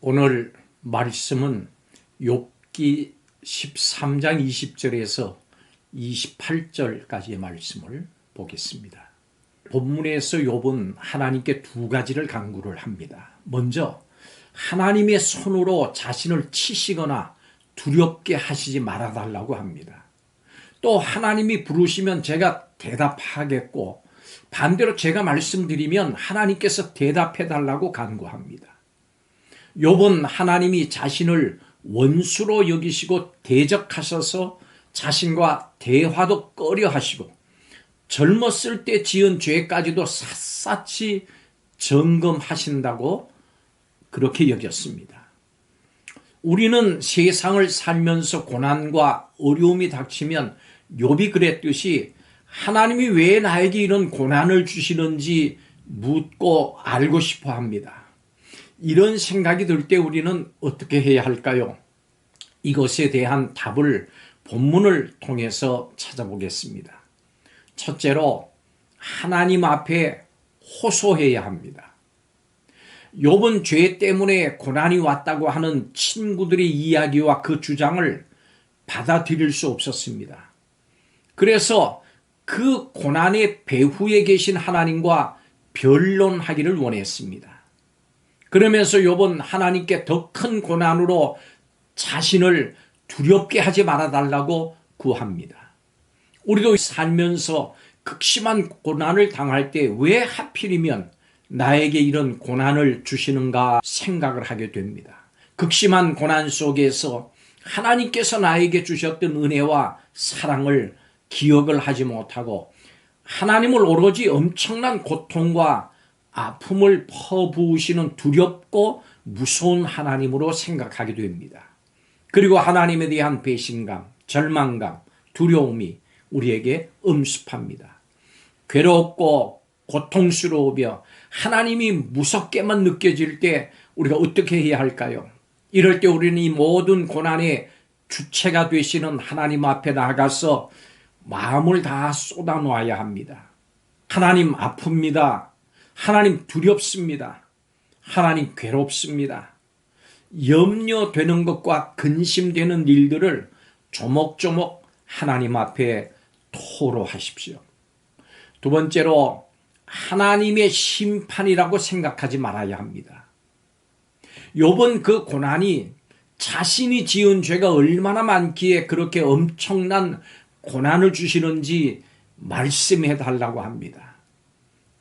오늘 말씀은 욥기 13장 20절에서 28절까지의 말씀을 보겠습니다. 본문에서 욥은 하나님께 두 가지를 간구를 합니다. 먼저 하나님의 손으로 자신을 치시거나 두렵게 하시지 말아달라고 합니다. 또 하나님이 부르시면 제가 대답하겠고 반대로 제가 말씀드리면 하나님께서 대답해달라고 간구합니다. 욥은 하나님이 자신을 원수로 여기시고 대적하셔서 자신과 대화도 꺼려 하시고 젊었을 때 지은 죄까지도 샅샅이 점검하신다고 그렇게 여겼습니다. 우리는 세상을 살면서 고난과 어려움이 닥치면 욥이 그랬듯이 하나님이 왜 나에게 이런 고난을 주시는지 묻고 알고 싶어 합니다. 이런 생각이 들 때 우리는 어떻게 해야 할까요? 이것에 대한 답을 본문을 통해서 찾아보겠습니다. 첫째로 하나님 앞에 호소해야 합니다. 욥은 죄 때문에 고난이 왔다고 하는 친구들의 이야기와 그 주장을 받아들일 수 없었습니다. 그래서 그 고난의 배후에 계신 하나님과 변론하기를 원했습니다. 그러면서 욥은 하나님께 더 큰 고난으로 자신을 두렵게 하지 말아달라고 구합니다. 우리도 살면서 극심한 고난을 당할 때 왜 하필이면 나에게 이런 고난을 주시는가 생각을 하게 됩니다. 극심한 고난 속에서 하나님께서 나에게 주셨던 은혜와 사랑을 기억을 하지 못하고 하나님을 오로지 엄청난 고통과 아픔을 퍼부으시는 두렵고 무서운 하나님으로 생각하게 됩니다. 그리고 하나님에 대한 배신감, 절망감, 두려움이 우리에게 엄습합니다. 괴롭고 고통스러우며 하나님이 무섭게만 느껴질 때 우리가 어떻게 해야 할까요? 이럴 때 우리는 이 모든 고난의 주체가 되시는 하나님 앞에 나가서 마음을 다 쏟아놓아야 합니다. 하나님 아픕니다. 하나님 두렵습니다. 하나님 괴롭습니다. 염려되는 것과 근심되는 일들을 조목조목 하나님 앞에 토로하십시오. 두 번째로 하나님의 심판이라고 생각하지 말아야 합니다. 욥은 그 고난이 자신이 지은 죄가 얼마나 많기에 그렇게 엄청난 고난을 주시는지 말씀해 달라고 합니다.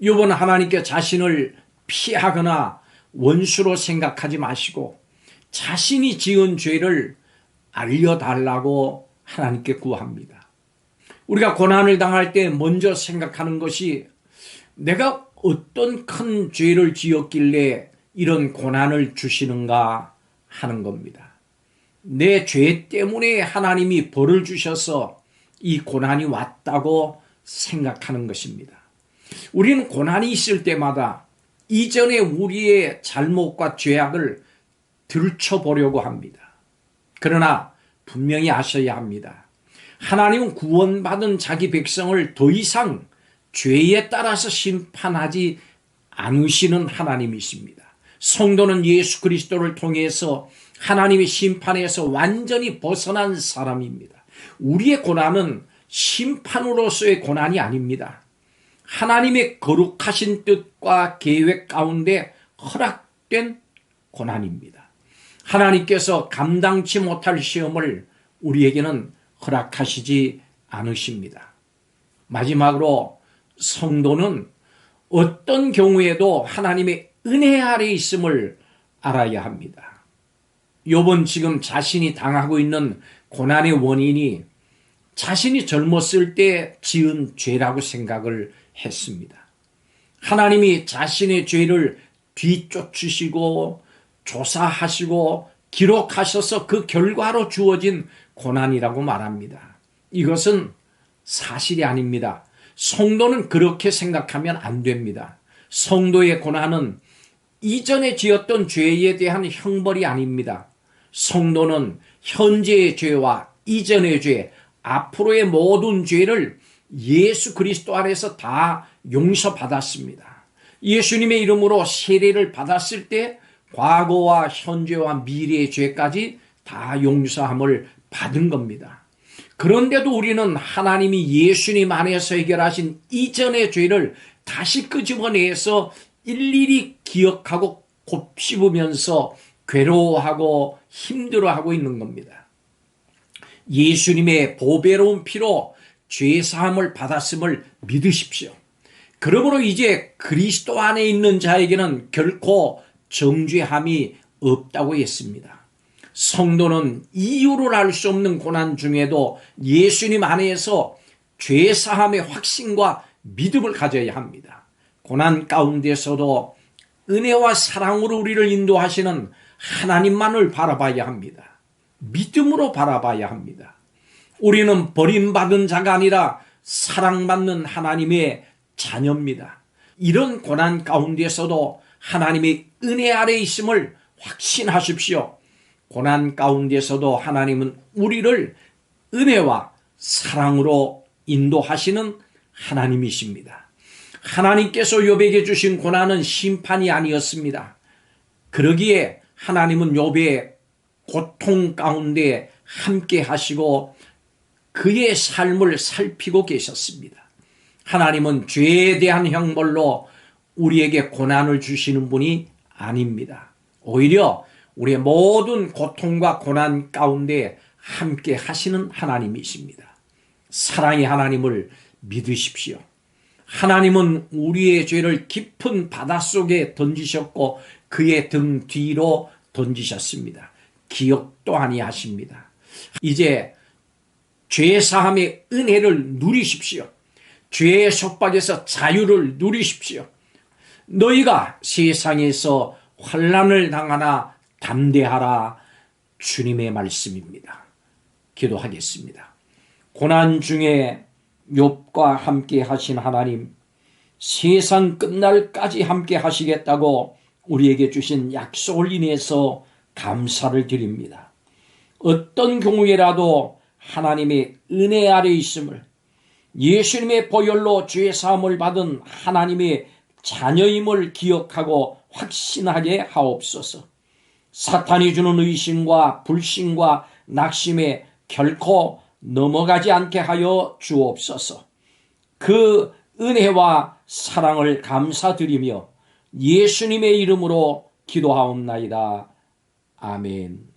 욥은 하나님께 자신을 피하거나 원수로 생각하지 마시고 자신이 지은 죄를 알려달라고 하나님께 구합니다. 우리가 고난을 당할 때 먼저 생각하는 것이 내가 어떤 큰 죄를 지었길래 이런 고난을 주시는가 하는 겁니다. 내 죄 때문에 하나님이 벌을 주셔서 이 고난이 왔다고 생각하는 것입니다. 우리는 고난이 있을 때마다 이전에 우리의 잘못과 죄악을 들춰보려고 합니다. 그러나 분명히 아셔야 합니다. 하나님은 구원받은 자기 백성을 더 이상 죄에 따라서 심판하지 않으시는 하나님이십니다. 성도는 예수 그리스도를 통해서 하나님의 심판에서 완전히 벗어난 사람입니다. 우리의 고난은 심판으로서의 고난이 아닙니다. 하나님의 거룩하신 뜻과 계획 가운데 허락된 고난입니다. 하나님께서 감당치 못할 시험을 우리에게는 허락하시지 않으십니다. 마지막으로 성도는 어떤 경우에도 하나님의 은혜 아래 있음을 알아야 합니다. 욥은 지금 자신이 당하고 있는 고난의 원인이 자신이 젊었을 때 지은 죄라고 생각을 했습니다. 하나님이 자신의 죄를 뒤쫓으시고 조사하시고 기록하셔서 그 결과로 주어진 고난이라고 말합니다. 이것은 사실이 아닙니다. 성도는 그렇게 생각하면 안 됩니다. 성도의 고난은 이전에 지었던 죄에 대한 형벌이 아닙니다. 성도는 현재의 죄와 이전의 죄, 앞으로의 모든 죄를 예수 그리스도 안에서 다 용서받았습니다. 예수님의 이름으로 세례를 받았을 때 과거와 현재와 미래의 죄까지 다 용서함을 받은 겁니다. 그런데도 우리는 하나님이 예수님 안에서 해결하신 이전의 죄를 다시 끄집어내서 일일이 기억하고 곱씹으면서 괴로워하고 힘들어하고 있는 겁니다. 예수님의 보배로운 피로 죄사함을 받았음을 믿으십시오. 그러므로 이제 그리스도 안에 있는 자에게는 결코 정죄함이 없다고 했습니다. 성도는 이유를 알 수 없는 고난 중에도 예수님 안에서 죄사함의 확신과 믿음을 가져야 합니다. 고난 가운데서도 은혜와 사랑으로 우리를 인도하시는 하나님만을 바라봐야 합니다. 믿음으로 바라봐야 합니다. 우리는 버림받은 자가 아니라 사랑받는 하나님의 자녀입니다. 이런 고난 가운데서도 하나님의 은혜 아래 있음을 확신하십시오. 고난 가운데서도 하나님은 우리를 은혜와 사랑으로 인도하시는 하나님이십니다. 하나님께서 욥에게 주신 고난은 심판이 아니었습니다. 그러기에 하나님은 욥의 고통 가운데 함께 하시고 그의 삶을 살피고 계셨습니다. 하나님은 죄에 대한 형벌로 우리에게 고난을 주시는 분이 아닙니다. 오히려 우리의 모든 고통과 고난 가운데 함께 하시는 하나님이십니다. 사랑의 하나님을 믿으십시오. 하나님은 우리의 죄를 깊은 바닷속에 던지셨고 그의 등 뒤로 던지셨습니다. 기억도 아니하십니다. 이제 죄사함의 은혜를 누리십시오. 죄의 속박에서 자유를 누리십시오. 너희가 세상에서 환난을 당하나 담대하라. 주님의 말씀입니다. 기도하겠습니다. 고난 중에 욥과 함께 하신 하나님, 세상 끝날까지 함께 하시겠다고 우리에게 주신 약속을 인해서 감사를 드립니다. 어떤 경우에라도 하나님의 은혜 아래 있음을, 예수님의 보혈로 죄사함을 받은 하나님의 자녀임을 기억하고 확신하게 하옵소서. 사탄이 주는 의심과 불신과 낙심에 결코 넘어가지 않게 하여 주옵소서. 그 은혜와 사랑을 감사드리며 예수님의 이름으로 기도하옵나이다. 아멘.